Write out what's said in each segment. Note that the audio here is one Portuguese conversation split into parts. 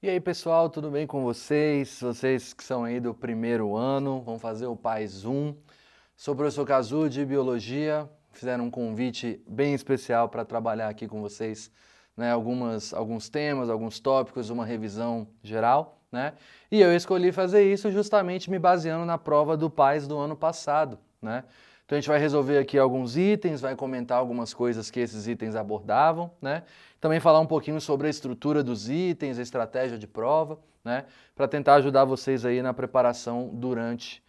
E aí, pessoal, tudo bem com vocês? Vocês que são aí do primeiro ano, vão fazer o PAS 1. Sou o professor Cazu de Biologia, fizeram um convite bem especial para trabalhar aqui com vocês, né, alguns temas, alguns tópicos, uma revisão geral, né? E eu escolhi fazer isso justamente me baseando na prova do PAS do ano passado, né? Então a gente vai resolver aqui alguns itens, vai comentar algumas coisas que esses itens abordavam, né? Também falar um pouquinho sobre a estrutura dos itens, a estratégia de prova, né? Para tentar ajudar vocês aí na preparação durante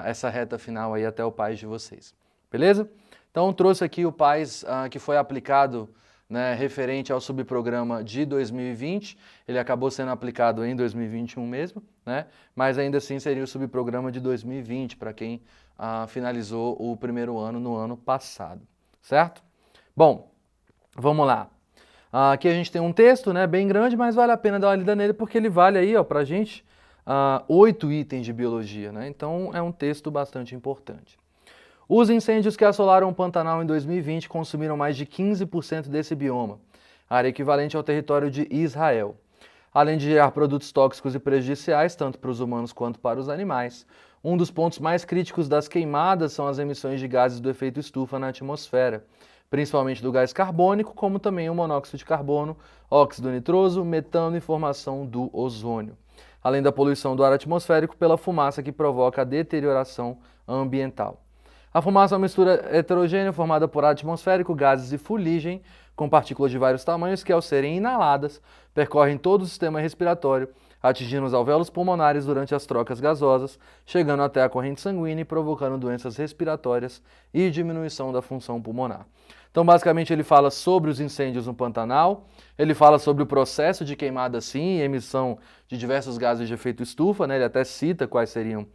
essa reta final aí até o PAS de vocês. Beleza? Então trouxe aqui o PAS que foi aplicado, né, referente ao subprograma de 2020, ele acabou sendo aplicado em 2021 mesmo, né? Mas ainda assim seria o subprograma de 2020 para quem finalizou o primeiro ano no ano passado, certo? Bom, vamos lá. Aqui a gente tem um texto, né, bem grande, mas vale a pena dar uma lida nele porque ele vale aí, ó, pra gente 8 itens de biologia, né? Então é um texto bastante importante. Os incêndios que assolaram o Pantanal em 2020 consumiram mais de 15% desse bioma, área equivalente ao território de Israel. Além de gerar produtos tóxicos e prejudiciais, tanto para os humanos quanto para os animais, um dos pontos mais críticos das queimadas são as emissões de gases do efeito estufa na atmosfera, principalmente do gás carbônico, como também o monóxido de carbono, óxido nitroso, metano e formação do ozônio, além da poluição do ar atmosférico pela fumaça que provoca a deterioração ambiental. A fumaça é uma mistura heterogênea formada por ar atmosférico, gases e fuligem, com partículas de vários tamanhos que, ao serem inaladas, percorrem todo o sistema respiratório, atingindo os alvéolos pulmonares durante as trocas gasosas, chegando até a corrente sanguínea e provocando doenças respiratórias e diminuição da função pulmonar. Então, basicamente, ele fala sobre os incêndios no Pantanal, ele fala sobre o processo de queimada, sim, e emissão de diversos gases de efeito estufa, né? Ele até cita quais seriam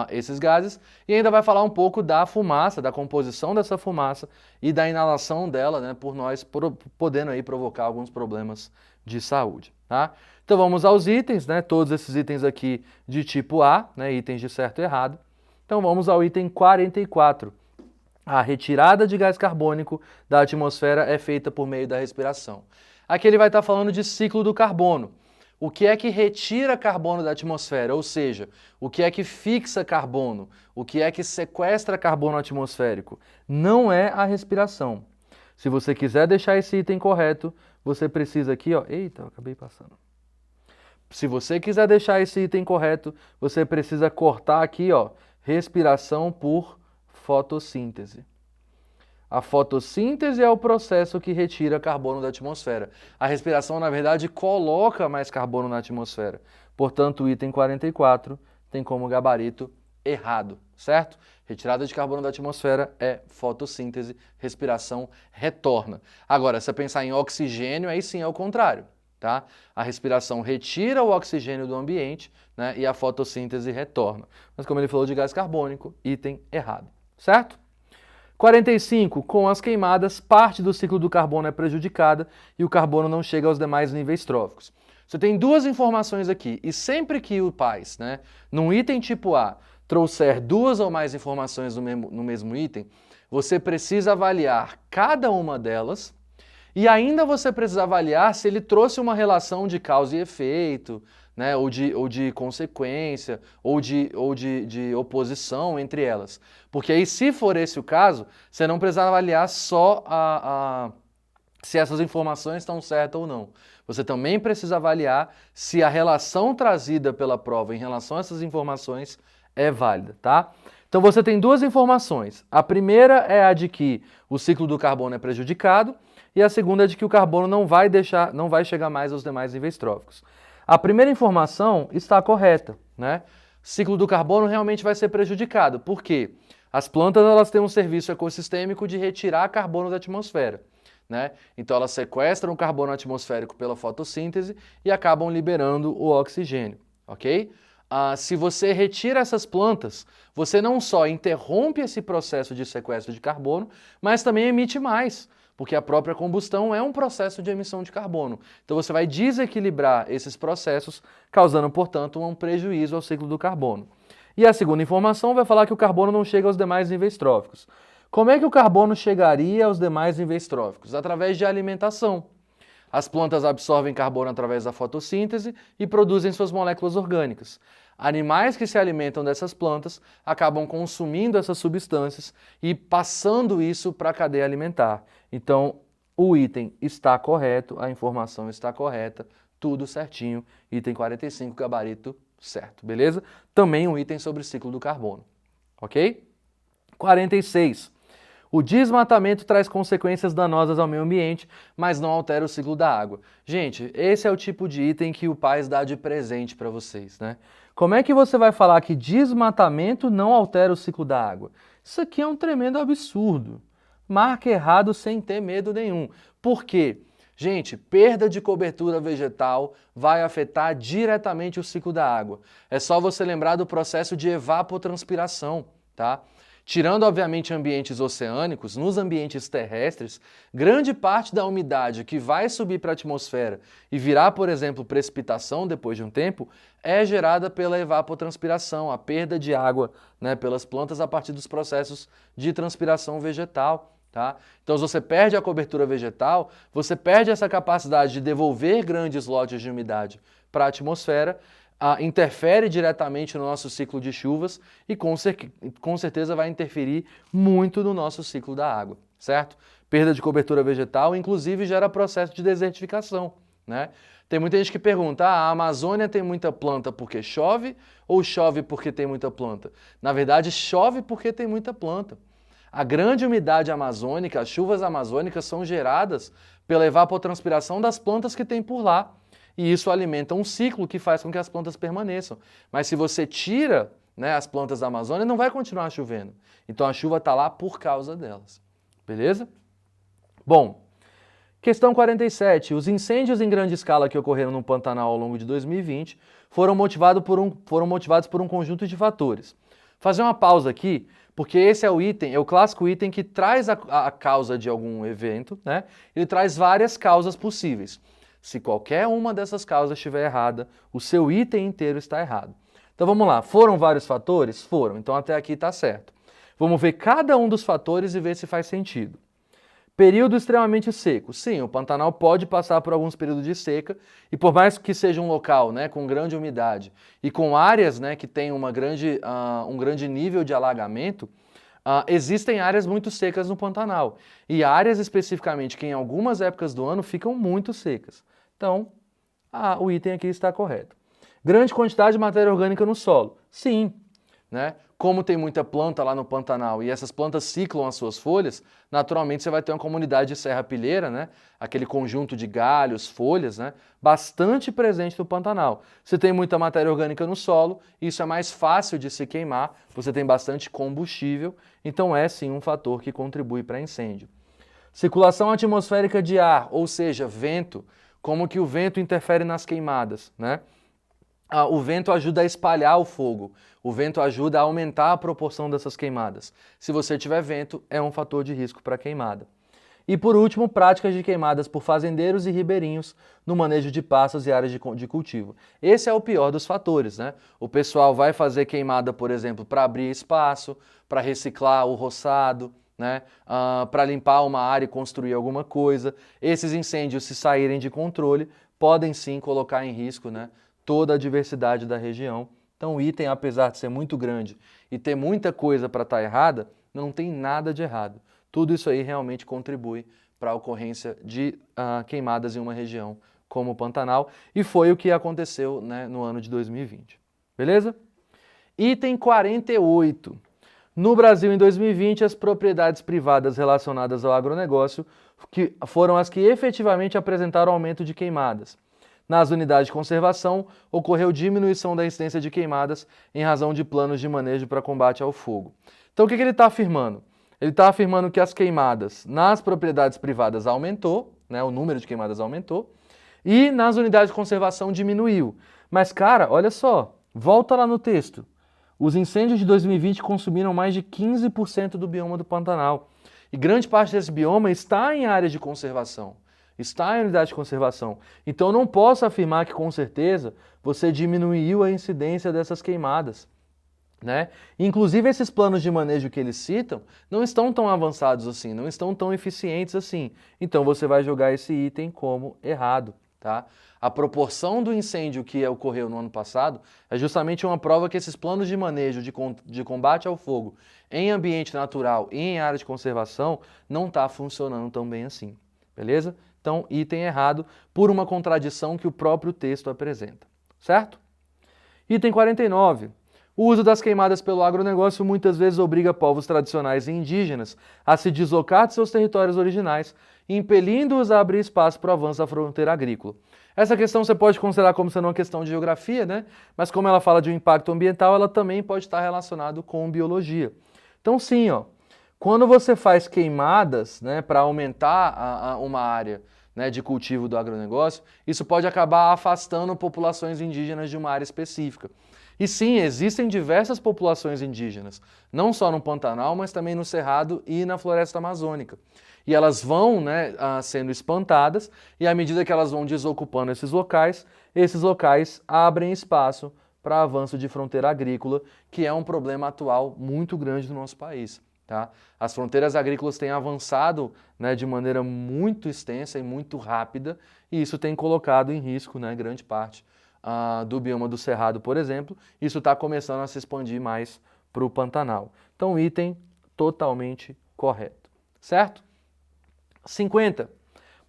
esses gases, e ainda vai falar um pouco da fumaça, da composição dessa fumaça e da inalação dela, né, por nós, podendo aí provocar alguns problemas de saúde, tá? Então vamos aos itens, né, todos esses itens aqui de tipo A, né, itens de certo e errado. Então vamos ao item 44. A retirada de gás carbônico da atmosfera é feita por meio da respiração. Aqui ele vai estar falando de ciclo do carbono. O que é que retira carbono da atmosfera? Ou seja, o que é que fixa carbono? O que é que sequestra carbono atmosférico? Não é a respiração. Se você quiser deixar esse item correto, você precisa aqui, ó... Eita, eu acabei passando. Se você quiser deixar esse item correto, você precisa cortar aqui, ó, respiração por fotossíntese. A fotossíntese é o processo que retira carbono da atmosfera. A respiração, na verdade, coloca mais carbono na atmosfera. Portanto, o item 44 tem como gabarito errado, certo? Retirada de carbono da atmosfera é fotossíntese, respiração retorna. Agora, se você pensar em oxigênio, aí sim é o contrário, tá? A respiração retira o oxigênio do ambiente, né, e a fotossíntese retorna. Mas como ele falou de gás carbônico, item errado, certo? 45. Com as queimadas, parte do ciclo do carbono é prejudicada e o carbono não chega aos demais níveis tróficos. Você tem duas informações aqui, e sempre que o PAS, né, num item tipo A, trouxer duas ou mais informações no mesmo item, você precisa avaliar cada uma delas e ainda você precisa avaliar se ele trouxe uma relação de causa e efeito, né, ou de consequência, ou de oposição entre elas. Porque aí, se for esse o caso, você não precisa avaliar só se essas informações estão certas ou não. Você também precisa avaliar se a relação trazida pela prova em relação a essas informações é válida, tá? Então você tem duas informações. A primeira é a de que o ciclo do carbono é prejudicado e a segunda é de que o carbono não vai chegar mais aos demais níveis tróficos. A primeira informação está correta, né? O ciclo do carbono realmente vai ser prejudicado. Por quê? As plantas elas têm um serviço ecossistêmico de retirar carbono da atmosfera, né? Então elas sequestram o carbono atmosférico pela fotossíntese e acabam liberando o oxigênio, ok? Se você retira essas plantas, você não só interrompe esse processo de sequestro de carbono, mas também emite mais, porque a própria combustão é um processo de emissão de carbono. Então você vai desequilibrar esses processos, causando, portanto, um prejuízo ao ciclo do carbono. E a segunda informação vai falar que o carbono não chega aos demais níveis tróficos. Como é que o carbono chegaria aos demais níveis tróficos? Através de alimentação. As plantas absorvem carbono através da fotossíntese e produzem suas moléculas orgânicas. Animais que se alimentam dessas plantas acabam consumindo essas substâncias e passando isso para a cadeia alimentar. Então, o item está correto, a informação está correta, tudo certinho. Item 45, gabarito certo, beleza? Também um item sobre o ciclo do carbono, ok? 46. O desmatamento traz consequências danosas ao meio ambiente, mas não altera o ciclo da água. Gente, esse é o tipo de item que o Paz dá de presente para vocês, né? Como é que você vai falar que desmatamento não altera o ciclo da água? Isso aqui é um tremendo absurdo. Marque errado sem ter medo nenhum. Por quê? Gente, perda de cobertura vegetal vai afetar diretamente o ciclo da água. É só você lembrar do processo de evapotranspiração, tá? Tirando, obviamente, ambientes oceânicos, nos ambientes terrestres, grande parte da umidade que vai subir para a atmosfera e virar, por exemplo, precipitação depois de um tempo, é gerada pela evapotranspiração, a perda de água, né, pelas plantas a partir dos processos de transpiração vegetal. Tá? Então, se você perde a cobertura vegetal, você perde essa capacidade de devolver grandes lotes de umidade para a atmosfera, interfere diretamente no nosso ciclo de chuvas e com certeza vai interferir muito no nosso ciclo da água, certo? Perda de cobertura vegetal, inclusive, gera processo de desertificação, né? Tem muita gente que pergunta, a Amazônia tem muita planta porque chove ou chove porque tem muita planta? Na verdade, chove porque tem muita planta. A grande umidade amazônica, as chuvas amazônicas são geradas pela evapotranspiração das plantas que tem por lá. E isso alimenta um ciclo que faz com que as plantas permaneçam. Mas se você tira, né, as plantas da Amazônia, não vai continuar chovendo. Então a chuva está lá por causa delas. Beleza? Bom, questão 47. Os incêndios em grande escala que ocorreram no Pantanal ao longo de 2020 foram motivados por um conjunto de fatores. Fazer uma pausa aqui, porque esse é o item, é o clássico item que traz a causa de algum evento, né? Ele traz várias causas possíveis. Se qualquer uma dessas causas estiver errada, o seu item inteiro está errado. Então vamos lá, foram vários fatores? Foram, então até aqui está certo. Vamos ver cada um dos fatores e ver se faz sentido. Período extremamente seco. Sim, o Pantanal pode passar por alguns períodos de seca e por mais que seja um local, né, com grande umidade e com áreas, né, que tem um grande nível de alagamento, existem áreas muito secas no Pantanal e áreas especificamente que em algumas épocas do ano ficam muito secas. Então, o item aqui está correto. Grande quantidade de matéria orgânica no solo. Sim, né? Como tem muita planta lá no Pantanal e essas plantas ciclam as suas folhas, naturalmente você vai ter uma comunidade de serrapilheira, né? Aquele conjunto de galhos, folhas, né? Bastante presente no Pantanal. Se tem muita matéria orgânica no solo, isso é mais fácil de se queimar, você tem bastante combustível, então é sim um fator que contribui para incêndio. Circulação atmosférica de ar, ou seja, vento, como que o vento interfere nas queimadas, né? O vento ajuda a espalhar o fogo, o vento ajuda a aumentar a proporção dessas queimadas. Se você tiver vento, é um fator de risco para queimada. E por último, práticas de queimadas por fazendeiros e ribeirinhos no manejo de pastos e áreas de cultivo. Esse é o pior dos fatores, né? O pessoal vai fazer queimada, por exemplo, para abrir espaço, para reciclar o roçado, né? Para limpar uma área e construir alguma coisa. Esses incêndios, se saírem de controle, podem sim colocar em risco, né, toda a diversidade da região. Então o item, apesar de ser muito grande e ter muita coisa para estar errada, não tem nada de errado. Tudo isso aí realmente contribui para a ocorrência de queimadas em uma região como o Pantanal, e foi o que aconteceu, né, no ano de 2020. Beleza? Item 48. No Brasil, em 2020, as propriedades privadas relacionadas ao agronegócio foram as que efetivamente apresentaram aumento de queimadas. Nas unidades de conservação, ocorreu diminuição da incidência de queimadas em razão de planos de manejo para combate ao fogo. Então, o que ele está afirmando? Ele está afirmando que as queimadas nas propriedades privadas aumentou, né, o número de queimadas aumentou, e nas unidades de conservação diminuiu. Mas, cara, olha só, volta lá no texto. Os incêndios de 2020 consumiram mais de 15% do bioma do Pantanal. E grande parte desse bioma está em áreas de conservação. Está em unidade de conservação. Então eu não posso afirmar que com certeza você diminuiu a incidência dessas queimadas. né? Inclusive esses planos de manejo que eles citam não estão tão avançados assim, não estão tão eficientes assim. Então você vai jogar esse item como errado, tá? A proporção do incêndio que ocorreu no ano passado é justamente uma prova que esses planos de manejo de combate ao fogo em ambiente natural e em área de conservação não está funcionando tão bem assim, beleza? Então, item errado por uma contradição que o próprio texto apresenta, certo? Item 49. O uso das queimadas pelo agronegócio muitas vezes obriga povos tradicionais e indígenas a se deslocar de seus territórios originais, impelindo-os a abrir espaço para o avanço da fronteira agrícola. Essa questão você pode considerar como sendo uma questão de geografia, né? Mas como ela fala de um impacto ambiental, ela também pode estar relacionada com biologia. Então sim, ó, quando você faz queimadas, né, para aumentar uma área, né, de cultivo do agronegócio, isso pode acabar afastando populações indígenas de uma área específica. E sim, existem diversas populações indígenas, não só no Pantanal, mas também no Cerrado e na Floresta Amazônica. E elas vão, né, sendo espantadas, e à medida que elas vão desocupando esses locais abrem espaço para avanço de fronteira agrícola, que é um problema atual muito grande no nosso país. Tá? As fronteiras agrícolas têm avançado, né, de maneira muito extensa e muito rápida, e isso tem colocado em risco, né, grande parte do bioma do Cerrado, por exemplo. Isso está começando a se expandir mais para o Pantanal. Então, item totalmente correto. Certo? 50.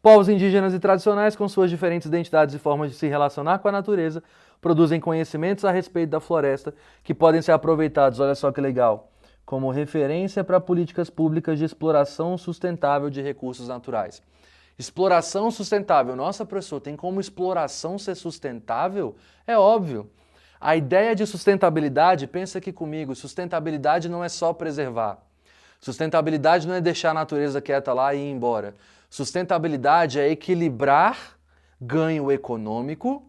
Povos indígenas e tradicionais, com suas diferentes identidades e formas de se relacionar com a natureza, produzem conhecimentos a respeito da floresta que podem ser aproveitados, olha só que legal, como referência para políticas públicas de exploração sustentável de recursos naturais. Exploração sustentável. Nossa, professor, tem como exploração ser sustentável? É óbvio. A ideia de sustentabilidade, pensa aqui comigo, sustentabilidade não é só preservar. Sustentabilidade não é deixar a natureza quieta lá e ir embora. Sustentabilidade é equilibrar ganho econômico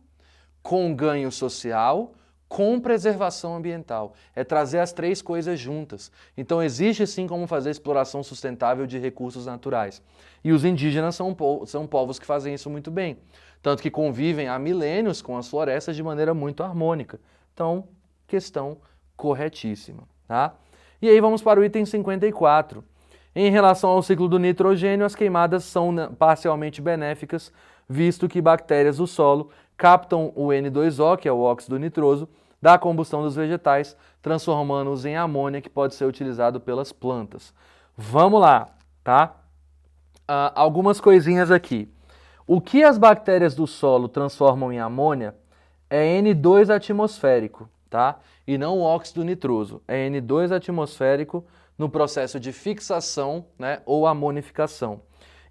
com ganho social, com preservação ambiental. É trazer as três coisas juntas. Então existe sim como fazer exploração sustentável de recursos naturais. E os indígenas são povos que fazem isso muito bem. Tanto que convivem há milênios com as florestas de maneira muito harmônica. Então, questão corretíssima. Tá? E aí vamos para o item 54. Em relação ao ciclo do nitrogênio, as queimadas são parcialmente benéficas, visto que bactérias do solo captam o N2O, que é o óxido nitroso, da combustão dos vegetais, transformando-os em amônia, que pode ser utilizado pelas plantas. Vamos lá, tá? Algumas coisinhas aqui. O que as bactérias do solo transformam em amônia é N2 atmosférico, tá? E não o óxido nitroso. É N2 atmosférico no processo de fixação, né, ou amonificação.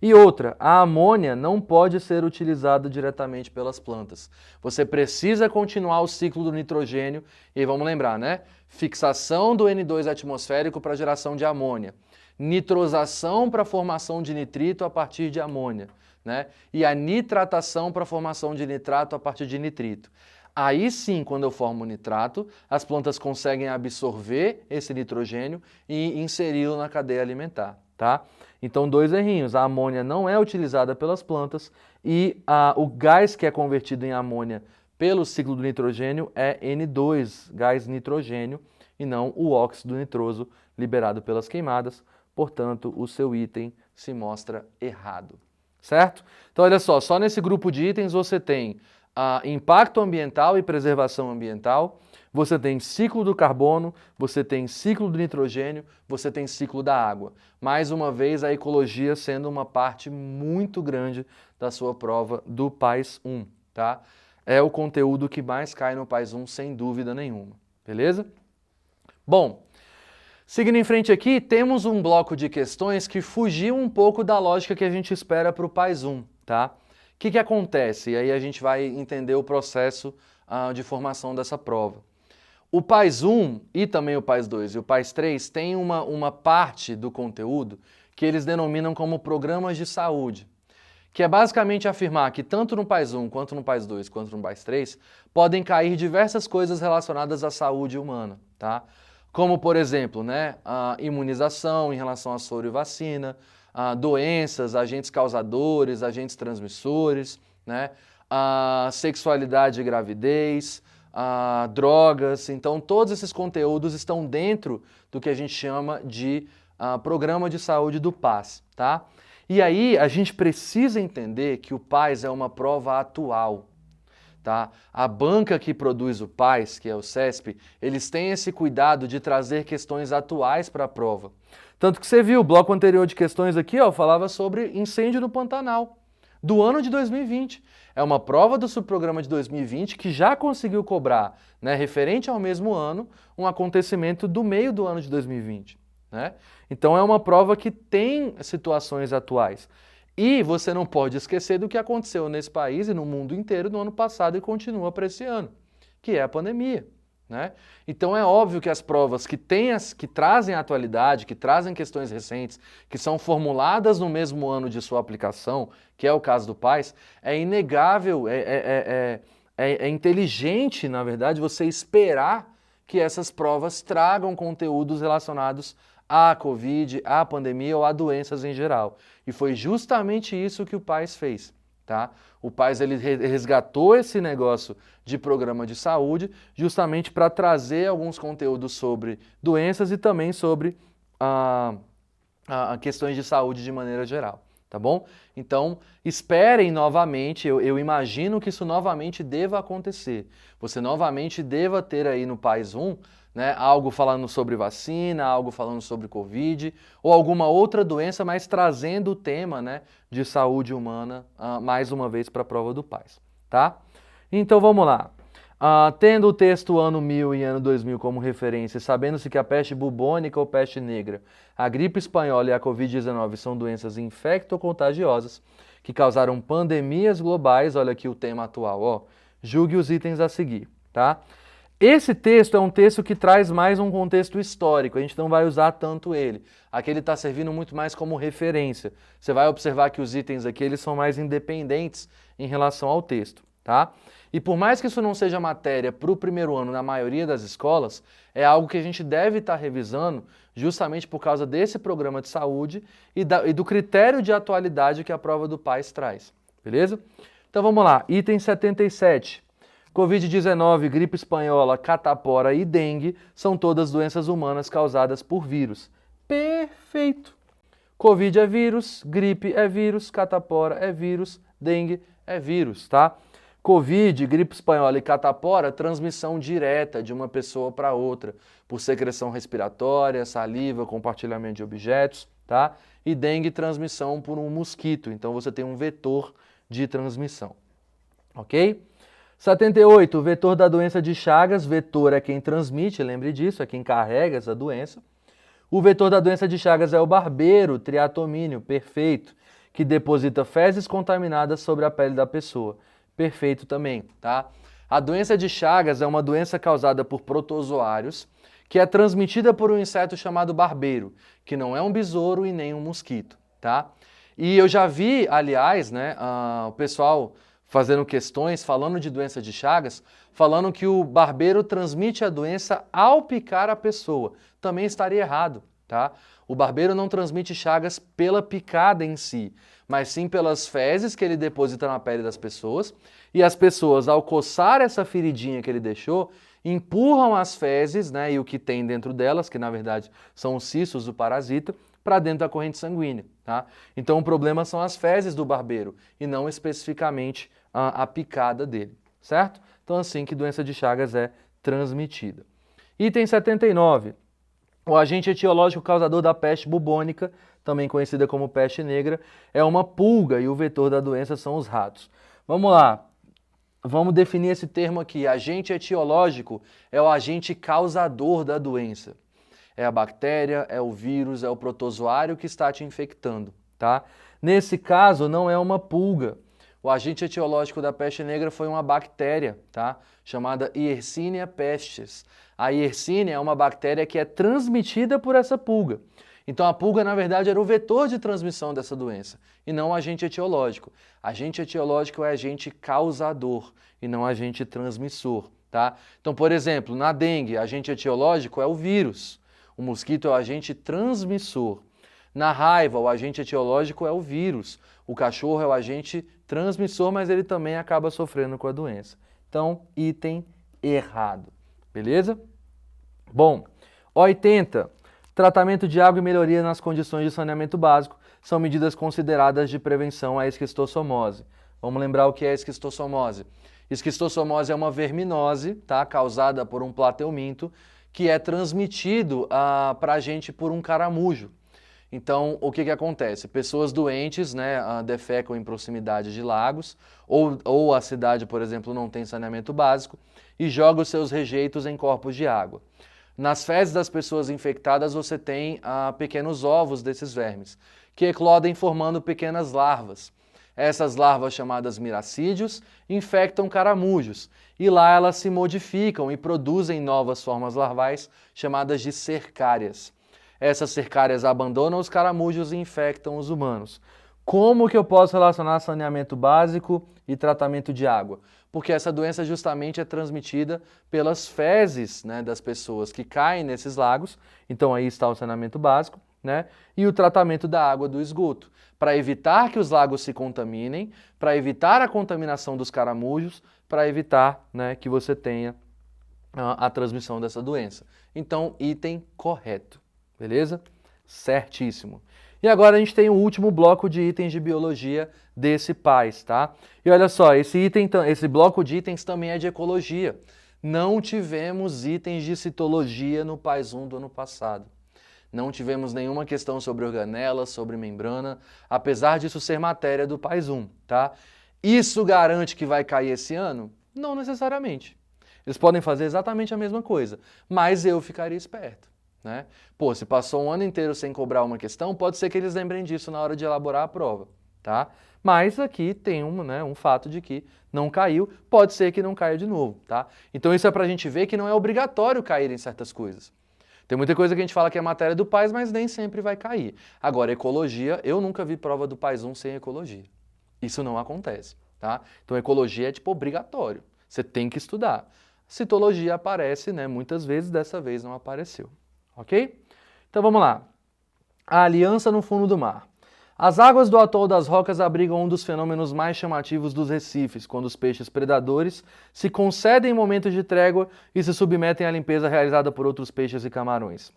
E outra, a amônia não pode ser utilizada diretamente pelas plantas. Você precisa continuar o ciclo do nitrogênio e vamos lembrar, né? Fixação do N2 atmosférico para geração de amônia. Nitrosação para formação de nitrito a partir de amônia, né? E a nitratação para formação de nitrato a partir de nitrito. Aí sim, quando eu formo nitrato, as plantas conseguem absorver esse nitrogênio e inseri-lo na cadeia alimentar, tá? Então, dois errinhos. A amônia não é utilizada pelas plantas e o gás que é convertido em amônia pelo ciclo do nitrogênio é N2, gás nitrogênio, e não o óxido nitroso liberado pelas queimadas. Portanto, o seu item se mostra errado, certo? Então, olha só nesse grupo de itens você tem impacto ambiental e preservação ambiental, você tem ciclo do carbono, você tem ciclo do nitrogênio, você tem ciclo da água. Mais uma vez, a ecologia sendo uma parte muito grande da sua prova do PAS 1, tá? É o conteúdo que mais cai no PAS 1, sem dúvida nenhuma, beleza? Bom, seguindo em frente aqui, temos um bloco de questões que fugiu um pouco da lógica que a gente espera para o PAS 1, tá? O que acontece? E aí a gente vai entender o processo de formação dessa prova. O PAS 1 e também o PAS 2 e o PAS 3 têm uma parte do conteúdo que eles denominam como programas de saúde, que é basicamente afirmar que tanto no PAS 1, quanto no PAS 2, quanto no PAS 3, podem cair diversas coisas relacionadas à saúde humana, tá? Como, por exemplo, né, a imunização em relação a soro e vacina, doenças, agentes causadores, agentes transmissores, né, a sexualidade e gravidez, drogas. Então, todos esses conteúdos estão dentro do que a gente chama de Programa de Saúde do PAS, tá? E aí, a gente precisa entender que o PAS é uma prova atual, tá? A banca que produz o PAS, que é o CESP, eles têm esse cuidado de trazer questões atuais para a prova. Tanto que você viu, o bloco anterior de questões aqui, ó, falava sobre incêndio no Pantanal, do ano de 2020. É uma prova do subprograma de 2020 que já conseguiu cobrar, né, referente ao mesmo ano, um acontecimento do meio do ano de 2020. Né? Então é uma prova que tem situações atuais. E você não pode esquecer do que aconteceu nesse país e no mundo inteiro no ano passado e continua para esse ano, que é a pandemia. Né? Então é óbvio que as provas que trazem a atualidade, que trazem questões recentes, que são formuladas no mesmo ano de sua aplicação, que é o caso do PAS, é inegável, é inteligente, na verdade, você esperar que essas provas tragam conteúdos relacionados à Covid, à pandemia ou a doenças em geral. E foi justamente isso que o PAS fez. Tá? O PAS ele resgatou esse negócio de programa de saúde justamente para trazer alguns conteúdos sobre doenças e também sobre questões de saúde de maneira geral, tá bom? Então, esperem novamente, eu imagino que isso novamente deva acontecer. Você novamente deva ter aí no PAS 1, né, algo falando sobre vacina, algo falando sobre Covid, ou alguma outra doença, mas trazendo o tema, né, de saúde humana mais uma vez para a prova do PAS, tá? Então vamos lá. Tendo o texto ano 1000 e ano 2000 como referência, sabendo-se que a peste bubônica ou peste negra, a gripe espanhola e a Covid-19 são doenças infectocontagiosas que causaram pandemias globais, olha aqui o tema atual, ó, julgue os itens a seguir, tá? Esse texto é um texto que traz mais um contexto histórico, a gente não vai usar tanto ele. Aqui ele está servindo muito mais como referência. Você vai observar que os itens aqui eles são mais independentes em relação ao texto, tá? E por mais que isso não seja matéria para o primeiro ano na maioria das escolas, é algo que a gente deve estar revisando justamente por causa desse programa de saúde e do critério de atualidade que a prova do PAS traz, beleza? Então vamos lá, item 77. Covid-19, gripe espanhola, catapora e dengue são todas doenças humanas causadas por vírus. Perfeito! Covid é vírus, gripe é vírus, catapora é vírus, dengue é vírus, tá? Covid, gripe espanhola e catapora, transmissão direta de uma pessoa para outra, por secreção respiratória, saliva, compartilhamento de objetos, tá? E dengue, transmissão por um mosquito, então você tem um vetor de transmissão, ok? 78, o vetor da doença de Chagas, vetor é quem transmite, lembre disso, é quem carrega essa doença. O vetor da doença de Chagas é o barbeiro, triatomínio, perfeito, que deposita fezes contaminadas sobre a pele da pessoa. Perfeito também, tá? A doença de Chagas é uma doença causada por protozoários, que é transmitida por um inseto chamado barbeiro, que não é um besouro e nem um mosquito, tá? E eu já vi, aliás, né, o pessoal fazendo questões, falando de doença de Chagas, falando que o barbeiro transmite a doença ao picar a pessoa. Também estaria errado, tá? O barbeiro não transmite Chagas pela picada em si, mas sim pelas fezes que ele deposita na pele das pessoas, e as pessoas, ao coçar essa feridinha que ele deixou, empurram as fezes, né, e o que tem dentro delas, que na verdade são os cistos do parasita, para dentro da corrente sanguínea, tá? Então o problema são as fezes do barbeiro, e não especificamente a picada dele, certo? Então assim que doença de Chagas é transmitida. Item 79. O agente etiológico causador da peste bubônica, também conhecida como peste negra, é uma pulga e o vetor da doença são os ratos. Vamos lá, vamos definir esse termo aqui. Agente etiológico é o agente causador da doença. É a bactéria, é o vírus, é o protozoário que está te infectando, tá? Nesse caso, não é uma pulga. O agente etiológico da peste negra foi uma bactéria, tá? Chamada Yersinia pestis. A Yersinia é uma bactéria que é transmitida por essa pulga. Então a pulga, na verdade, era o vetor de transmissão dessa doença, e não o agente etiológico. Agente etiológico é agente causador, e não agente transmissor, tá? Então, por exemplo, na dengue, agente etiológico é o vírus. O mosquito é o agente transmissor. Na raiva, o agente etiológico é o vírus. O cachorro é o agente transmissor, mas ele também acaba sofrendo com a doença. Então, item errado. Beleza? Bom, 80. Tratamento de água e melhoria nas condições de saneamento básico são medidas consideradas de prevenção à esquistossomose. Vamos lembrar o que é esquistossomose. Esquistossomose é uma verminose, tá, causada por um plateuminto, que é transmitido para a gente por um caramujo. Então, o que acontece? Pessoas doentes, né, defecam em proximidade de lagos, ou a cidade, por exemplo, não tem saneamento básico, e joga os seus rejeitos em corpos de água. Nas fezes das pessoas infectadas, você tem pequenos ovos desses vermes, que eclodem formando pequenas larvas. Essas larvas, chamadas miracídios, infectam caramujos, e lá elas se modificam e produzem novas formas larvais, chamadas de cercárias. Essas cercárias abandonam os caramujos e infectam os humanos. Como que eu posso relacionar saneamento básico e tratamento de água? Porque essa doença justamente é transmitida pelas fezes, né, das pessoas que caem nesses lagos. Então aí está o saneamento básico, né, e o tratamento da água do esgoto, para evitar que os lagos se contaminem, para evitar a contaminação dos caramujos, para evitar, né, que você tenha a transmissão dessa doença. Então, item correto, beleza? Certíssimo. E agora a gente tem o último bloco de itens de biologia desse PAS, tá? E olha só, esse bloco de itens também é de ecologia. Não tivemos itens de citologia no PAS 1 do ano passado. Não tivemos nenhuma questão sobre organela, sobre membrana, apesar disso ser matéria do PAS 1, tá? Isso garante que vai cair esse ano? Não necessariamente. Eles podem fazer exatamente a mesma coisa, mas eu ficaria esperto, né? Pô, se passou um ano inteiro sem cobrar uma questão, pode ser que eles lembrem disso na hora de elaborar a prova, tá? Mas aqui tem um fato de que não caiu, pode ser que não caia de novo, tá? Então isso é pra gente ver que não é obrigatório cair em certas coisas. Tem muita coisa que a gente fala que é matéria do PAS, mas nem sempre vai cair. Agora, ecologia, eu nunca vi prova do PAS 1 sem ecologia. Isso não acontece, tá? Então ecologia é tipo obrigatório, você tem que estudar. Citologia aparece, né, muitas vezes, dessa vez não apareceu. Ok? Então vamos lá. A aliança no fundo do mar. As águas do atol das Rocas abrigam um dos fenômenos mais chamativos dos recifes, quando os peixes predadores se concedem momentos de trégua e se submetem à limpeza realizada por outros peixes e camarões.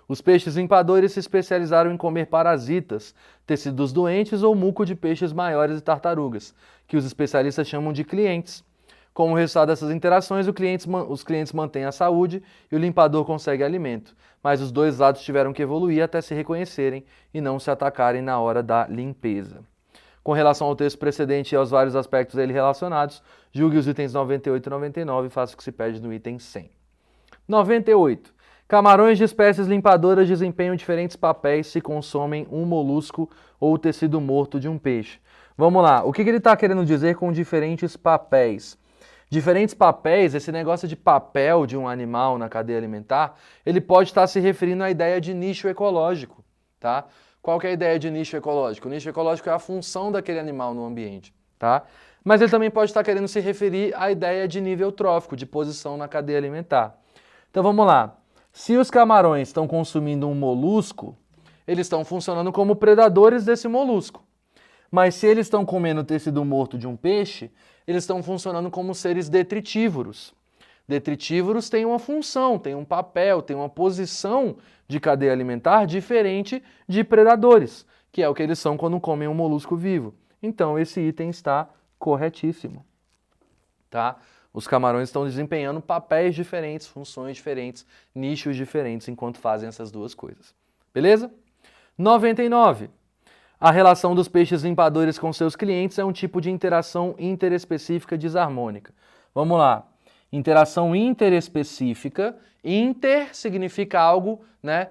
Os peixes limpadores se especializaram em comer parasitas, tecidos doentes ou muco de peixes maiores e tartarugas, que os especialistas chamam de clientes. Como resultado dessas interações, os clientes mantêm a saúde e o limpador consegue alimento, mas os dois lados tiveram que evoluir até se reconhecerem e não se atacarem na hora da limpeza. Com relação ao texto precedente e aos vários aspectos dele relacionados, julgue os itens 98 e 99 e faça o que se pede no item 100. 98. Camarões de espécies limpadoras desempenham diferentes papéis se consomem um molusco ou tecido morto de um peixe. Vamos lá, o que ele está querendo dizer com diferentes papéis? Diferentes papéis, esse negócio de papel de um animal na cadeia alimentar, ele pode estar se referindo à ideia de nicho ecológico, tá? Qual que é a ideia de nicho ecológico? O nicho ecológico é a função daquele animal no ambiente, tá? Mas ele também pode estar querendo se referir à ideia de nível trófico, de posição na cadeia alimentar. Então vamos lá. Se os camarões estão consumindo um molusco, eles estão funcionando como predadores desse molusco. Mas se eles estão comendo o tecido morto de um peixe, eles estão funcionando como seres detritívoros. Detritívoros têm uma função, têm um papel, têm uma posição de cadeia alimentar diferente de predadores, que é o que eles são quando comem um molusco vivo. Então esse item está corretíssimo, tá? Os camarões estão desempenhando papéis diferentes, funções diferentes, nichos diferentes enquanto fazem essas duas coisas. Beleza? 99. A relação dos peixes limpadores com seus clientes é um tipo de interação interespecífica desarmônica. Vamos lá. Interação interespecífica. Inter significa algo, né,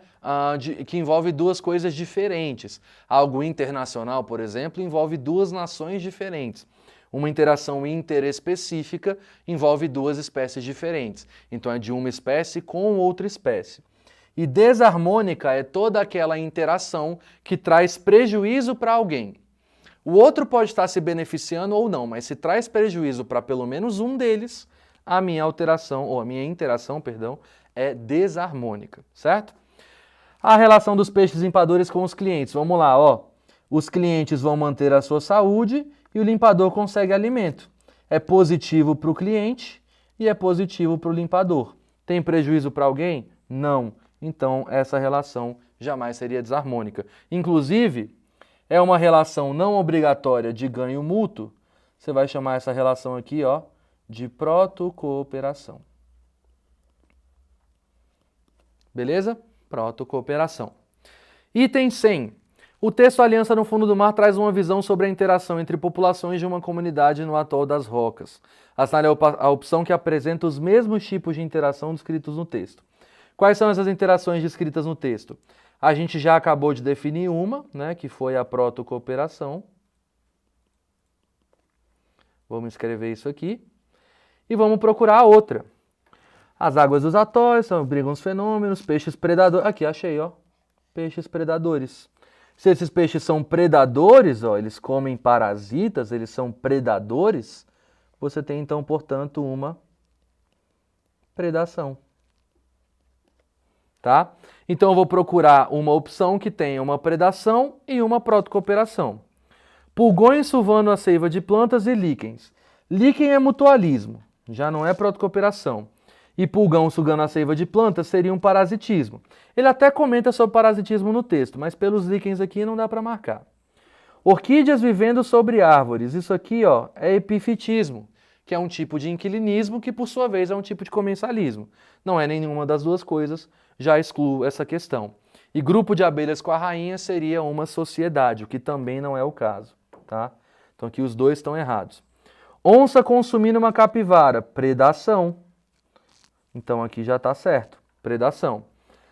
que envolve duas coisas diferentes. Algo internacional, por exemplo, envolve duas nações diferentes. Uma interação interespecífica envolve duas espécies diferentes. Então é de uma espécie com outra espécie. E desarmônica é toda aquela interação que traz prejuízo para alguém. O outro pode estar se beneficiando ou não, mas se traz prejuízo para pelo menos um deles, a minha interação, é desarmônica, certo? A relação dos peixes limpadores com os clientes. Vamos lá, ó. Os clientes vão manter a sua saúde e o limpador consegue alimento. É positivo para o cliente, e é positivo para o limpador. Tem prejuízo para alguém? Não. Então, essa relação jamais seria desarmônica. Inclusive, é uma relação não obrigatória de ganho mútuo. Você vai chamar essa relação aqui, ó, de protocooperação. Beleza? Protocooperação. Item 100. O texto Aliança no Fundo do Mar traz uma visão sobre a interação entre populações de uma comunidade no atol das Rocas. Assinale a opção que apresenta os mesmos tipos de interação descritos no texto. Quais são essas interações descritas no texto? A gente já acabou de definir uma, né, que foi a protocooperação. Vamos escrever isso aqui. E vamos procurar a outra. As águas dos atóis abrigam os fenômenos, peixes predadores. Aqui, achei, ó. Peixes predadores. Se esses peixes são predadores, ó, eles comem parasitas, eles são predadores, você tem então, portanto, uma predação. Tá? Então eu vou procurar uma opção que tenha uma predação e uma protocooperação. Pulgões suvando a seiva de plantas e líquens. Líquen é mutualismo, já não é protocooperação. E pulgão sugando a seiva de plantas seria um parasitismo. Ele até comenta sobre parasitismo no texto, mas pelos líquens aqui não dá para marcar. Orquídeas vivendo sobre árvores. Isso aqui, ó, é epifitismo, que é um tipo de inquilinismo que, por sua vez, é um tipo de comensalismo. Não é nenhuma das duas coisas, já excluo essa questão. E grupo de abelhas com a rainha seria uma sociedade, o que também não é o caso. Tá? Então aqui os dois estão errados. Onça consumindo uma capivara. Predação. Então aqui já está certo. Predação.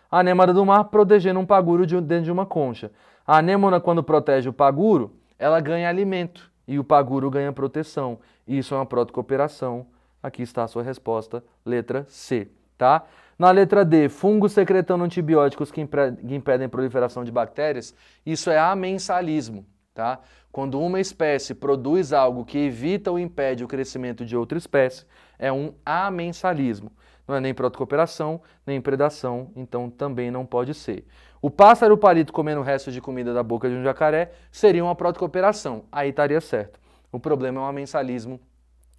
Anêmona do mar protegendo um paguro dentro de uma concha. A anêmona, quando protege o paguro, ela ganha alimento e o paguro ganha proteção. Isso é uma protocooperação. Aqui está a sua resposta, letra C. Tá? Na letra D, fungos secretando antibióticos que impedem a proliferação de bactérias. Isso é amensalismo. Tá? Quando uma espécie produz algo que evita ou impede o crescimento de outra espécie, é um amensalismo. Não é nem protocooperação, nem predação, então também não pode ser. O pássaro palito comendo restos de comida da boca de um jacaré seria uma protocooperação, aí estaria certo. O problema é o amensalismo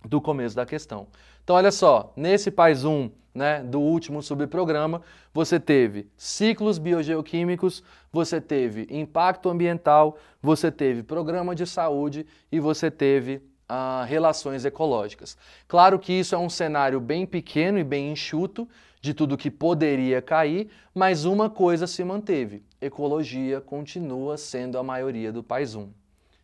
do começo da questão. Então olha só, nesse PAIS 1, né, do último subprograma, você teve ciclos biogeoquímicos, você teve impacto ambiental, você teve programa de saúde e você teve relações ecológicas. Claro que isso é um cenário bem pequeno e bem enxuto de tudo que poderia cair, mas uma coisa se manteve: ecologia continua sendo a maioria do PAIS 1.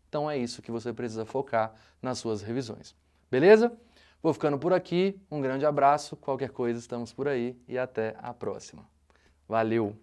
Então é isso que você precisa focar nas suas revisões. Beleza? Vou ficando por aqui, um grande abraço, qualquer coisa estamos por aí e até a próxima. Valeu!